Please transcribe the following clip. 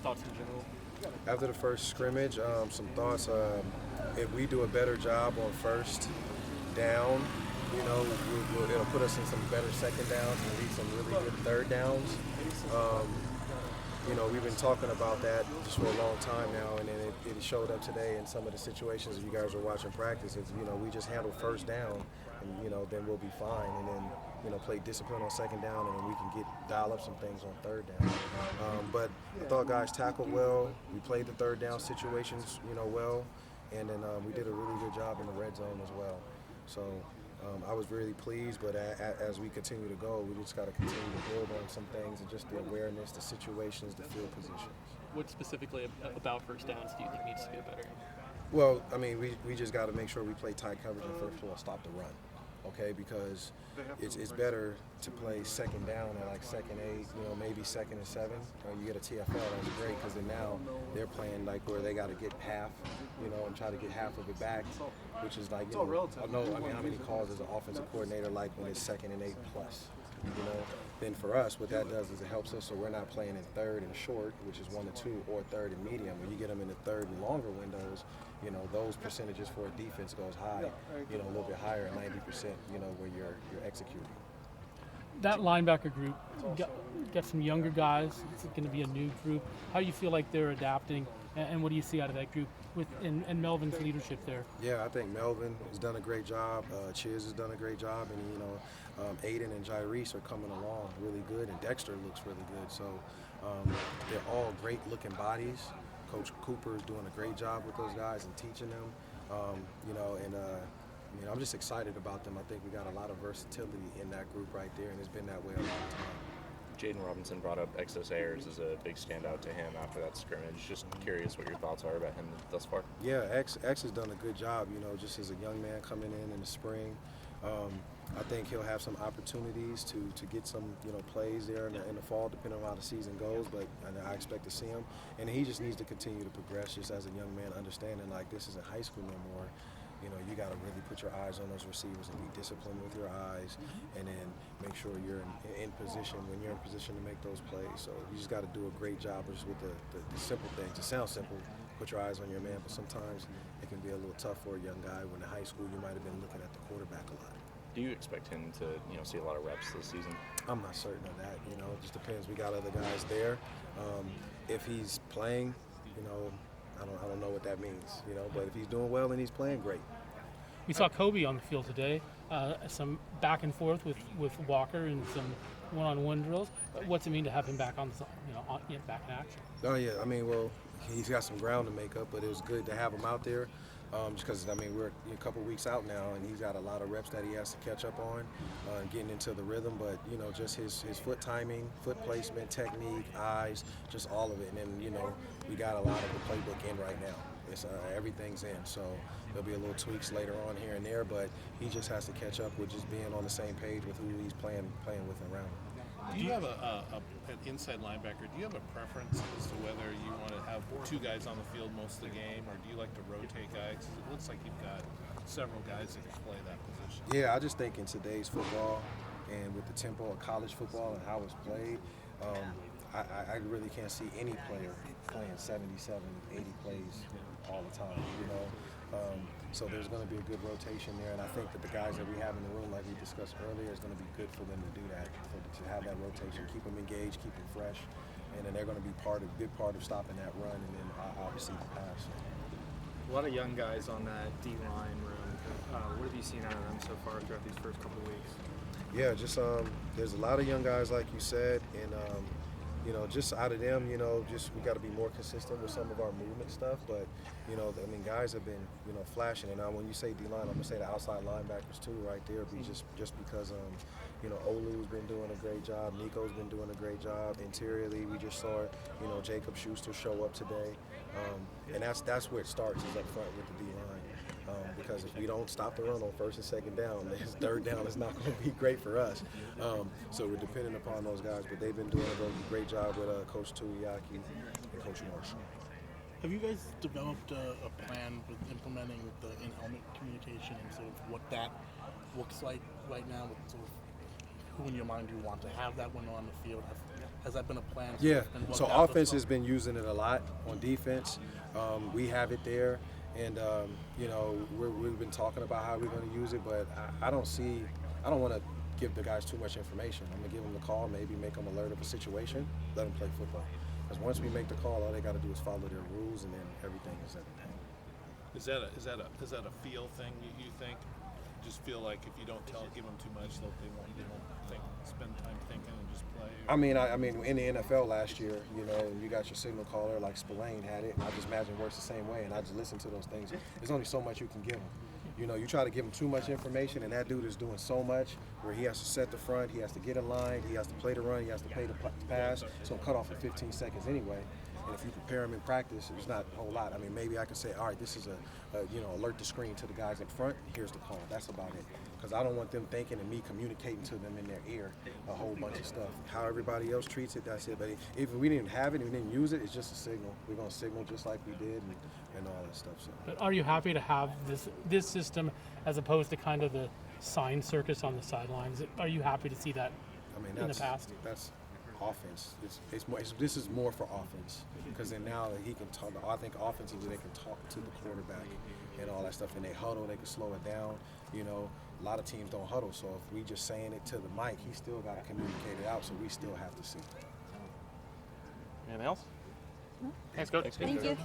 thoughts in general? After the first scrimmage, some thoughts. If we do a better job on first down, it'll put us in some better second downs and lead some really good third downs. We've been talking about that just for a long time now, and then it showed up today in some of the situations you guys were watching practice. We just handle first down, and then we'll be fine, and then play discipline on second down, and then we can dial up some things on third down. But I thought guys tackled well. We played the third down situations, well, and then we did a really good job in the red zone as well. So I was really pleased, but as we continue to go, we just got to continue to build on some things and just the awareness, the situations, the field positions. What specifically about first downs do you think needs to get better? Well, we just got to make sure we play tight coverage and first of all stop the run, okay? Because it's better to play second down at like 2nd 8, maybe 2nd and 7. You get a TFL, that's great, because then now they're playing like where they got to get half, and try to get half of it back, which is like, how many calls as an offensive coordinator like when it's 2nd and 8 plus, Then for us, what that does is it helps us so we're not playing in third and short, which is 1 to 2, or third and medium. When you get them in the third and longer windows, those percentages for a defense goes high, a little bit higher, 90%, where you're executing. That linebacker group got some younger guys. It's going to be a new group. How do you feel like they're adapting, and what do you see out of that group and Melvin's leadership there? Yeah, I think Melvin has done a great job. Chiz has done a great job, and Aiden and Jairus are coming along really good, and Dexter looks really good. So they're all great-looking bodies. Coach Cooper is doing a great job with those guys and teaching them. I'm just excited about them. I think we got a lot of versatility in that group right there, and it's been that way a long time. Jaden Robinson brought up Exos Ayers as a big standout to him after that scrimmage. Just curious what your thoughts are about him thus far. Yeah, X has done a good job, just as a young man coming in the spring. I think he'll have some opportunities to get some, plays there in the fall, depending on how the season goes, but I expect to see him. And he just needs to continue to progress just as a young man, understanding like this isn't high school no more. You got to really put your eyes on those receivers and be disciplined with your eyes, and then make sure you're in position when you're in position to make those plays. So you just got to do a great job just with the simple things. It sounds simple, put your eyes on your man, but sometimes it can be a little tough for a young guy. When in high school, you might have been looking at the quarterback a lot. Do you expect him to, see a lot of reps this season? I'm not certain of that. It just depends. We got other guys there. If he's playing, I don't know what that means, but if he's doing well and he's playing, great. We saw Kobe on the field today, some back and forth with Walker and some one-on-one drills. What's it mean to have him back back in action? Oh yeah, he's got some ground to make up, but it was good to have him out there. Just because, we're a couple weeks out now, and he's got a lot of reps that he has to catch up on, getting into the rhythm. But, just his foot timing, foot placement, technique, eyes, just all of it. And then, we got a lot of the playbook in right now. It's everything's in. So there'll be a little tweaks later on here and there, but he just has to catch up with just being on the same page with who he's playing with and around. Do you have an inside linebacker? Do you have a preference as to whether you want to have two guys on the field most of the game, or do you like to rotate guys? Because it looks like you've got several guys that can play that position. Yeah, I just think in today's football and with the tempo of college football and how it's played, I really can't see any player playing 77, 80 plays all the time, So there's going to be a good rotation there, and I think that the guys that we have in the room, like we discussed earlier, is going to be good for them to do that, to have that rotation, keep them engaged, keep them fresh, and then they're going to be a big part of stopping that run, and then obviously the pass. A lot of young guys on that D-line room. What have you seen out of them so far throughout these first couple of weeks? Yeah, just there's a lot of young guys, like you said, and just out of them, just we got to be more consistent with some of our movement stuff. But, guys have been, flashing. And now when you say D-line, I'm going to say the outside linebackers too right there. Just because, Olu's been doing a great job. Nico's been doing a great job. Interiorly, we just saw, Jacob Schuster show up today. And that's where it starts, is up front with the D-line. Because if we don't stop the run on first and second down, then third down is not going to be great for us. So we're dependent upon those guys, but they've been doing a great job with Coach Tuiaki and Coach Marshall. Have you guys developed a plan with implementing the in-helmet communication and sort of what that looks like right now? With sort of who in your mind you want to have that when on the field? Has that been a plan? Yeah. And what So that looks offense like? has been using it a lot on defense. We have it there, and you know we've been talking about how we're going to use it, but I don't want to give the guys too much information. I'm gonna give them the call, maybe make them alert of a situation, let them play football. Because once we make the call, all they got to do is follow their rules, and then everything is everything. Is that a feel thing? You think? Just feel like if you don't give them too much, they won't think, spend time thinking and just play. I mean, in the NFL last year, you know, you got your signal caller like Spillane had it, and I just imagine it works the same way. And I just listen to those things. There's only so much you can give them. You know, you try to give him too much information, and that dude is doing so much where he has to set the front, he has to get in line, he has to play the run, he has to play the pass. So I'm cut off in 15 seconds anyway. And if you prepare him in practice, it's not a whole lot. I mean, maybe I can say, all right, this is alert the screen to the guys in front. Here's the call. That's about it. Because I don't want them thinking and me communicating to them in their ear a whole bunch of stuff. How everybody else treats it, that's it. But if we didn't have it and we didn't use it, it's just a signal. We're going to signal just like we did and all that stuff. So. But are you happy to have this system as opposed to kind of the sign circus on the sidelines? Are you happy to see that in the past? That's offense. This is more for offense because then now he can talk. I think offensively they can talk to the quarterback and all that stuff. And they huddle, they can slow it down. You know, a lot of teams don't huddle, so if we just saying it to the mic, he still got to communicate it out. So we still have to see. Anything else? Thanks, Coach. Thank you.